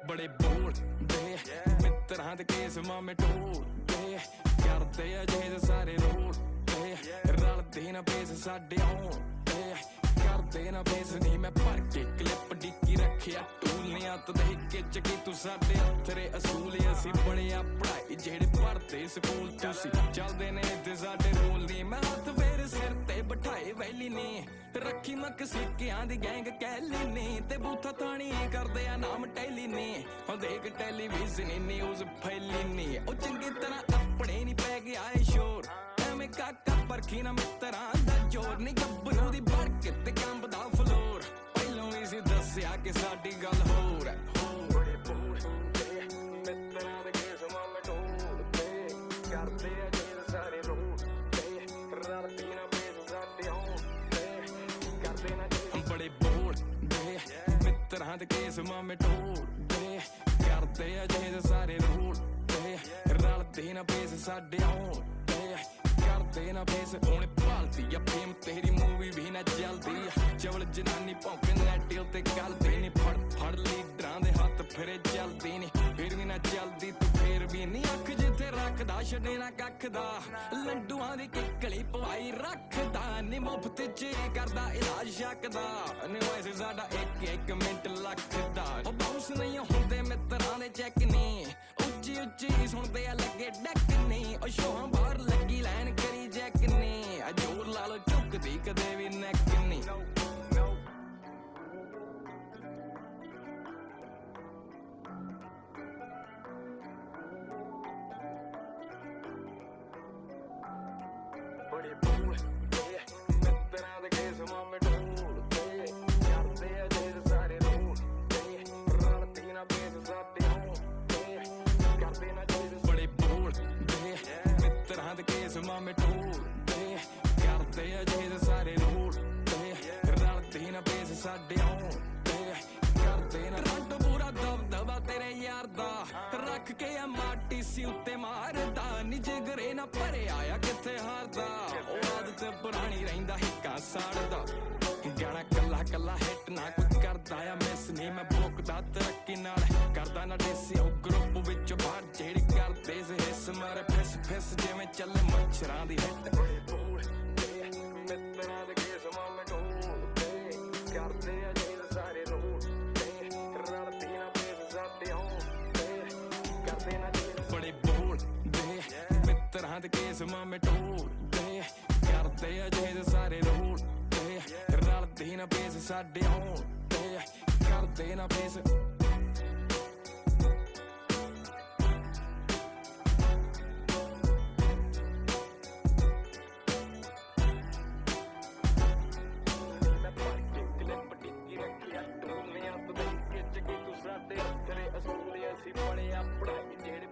बड़े बोलदे मित्रां दे केस मामे ढोलदे करदे अजे सारे रोलदे रलदे ना पेस साडे आउंदे करदे ना पेस नहीं मैं भर के क्लिप डिक्की रखिया टूलियां तो देख के चकी तू साडे हत्थरे असूल असी बड़िया पढ़ाई जेड़े पढ़ते स्कूल तुसी चलदे ने ते साडे रोल नी मैं हत्थ फेर सिर ते बिठाए वैली नी रखी मक सिक्कियां दी गैंग कैली नी ते बूथा थानी करदे आ नाम टैली नी ओ देख टेलीविजन न्यूज़ फैली नी ओ चंगी तरह अपने नी पै गया है शोर एवें काका परखी ना मित्रां दा जोर नी गब्बरू दी बड़क ते कंबदा फ्लोर पहलों ही सी दस्सिया कि साडी गल होर है बड़े बोलदे मित्रां दे केस मामे ढोलदे करदे अजे सारे रोलदे रलदी ना पेस साडे आउंदे करदे ना बड़े बोलदे मित्रां दे केस मामे ढोलदे करदे अजे सारे रोलदे रलदी ना पेस साडे आउंदे करदे ना पेस हुण भालदी आ फेम तेरी मूवी भी ना चलदी चवल जनानी भौंके नैट उत्ते गलदी नी फड़ लीडरां दे हत्थ फिरे चलदी नी फिर भी ना चलदी तू फिर भी नी अख जिथे रखदा छड्डे ना कख दा लड्डूआं दी किकली पवाई रखदा नी मुफ्त च करदा इलाज शकदा नी वैसे साडा एक मिंट लखदा ओ बाउंस नहीं हुंदे मित्रां दे चैक नी उच्ची उच्ची सुणदे आ लगे डक नी ओ शोहां बाहर लगी लैन करी जैक नी जोर ला लो झुकदी कदे भी नैक नी बड़े बोलदे मित्रां दे केस मामे ढोलदे करदे अजे सारे रोलदे रलदी ना पेस साडे आउंदे करदे ना बड़े बोलदे मित्रां दे केस मामे ढोलदे करदे अजे सारे रोलदे रलदी ना पेस साडे आउंदे करदे ना रंट पूरा दबदबा तेरे यार दा रख के आ माटी सी उत्ते मारदा नी जिगरे ना भरे आया किथे हारदा ओ आदत पुरानी रहिंदा हिक्का साड़दा गाना कल्ला कल्ला हिट ना कोई करदा आ मिस नी मैं भोकदा तरक्की नाल करदा ना देसी ओ ग्रुप विच बाहर जेड़ी करदे से हिस मारे फिस फिस जिवें चले मच्छरां दी हिट मित्रां दे केस मामे ढोलदे करदे अजे सारे रोलदे रलदी ना पेस साडे आउंदे करदे ना बड़े बोलदे मित्रां दे केस मामे ढोलदे करदे अजे सारे रोलदे रलदी ना पेस साडे आउंदे करदे ना पेस ਸਾਡੇ ਹੱਥਰੇ ਅਸੂਲ ਅਸੀਂ ਬੜੇ ਆਪਣਾ ਜਿਹੜੇ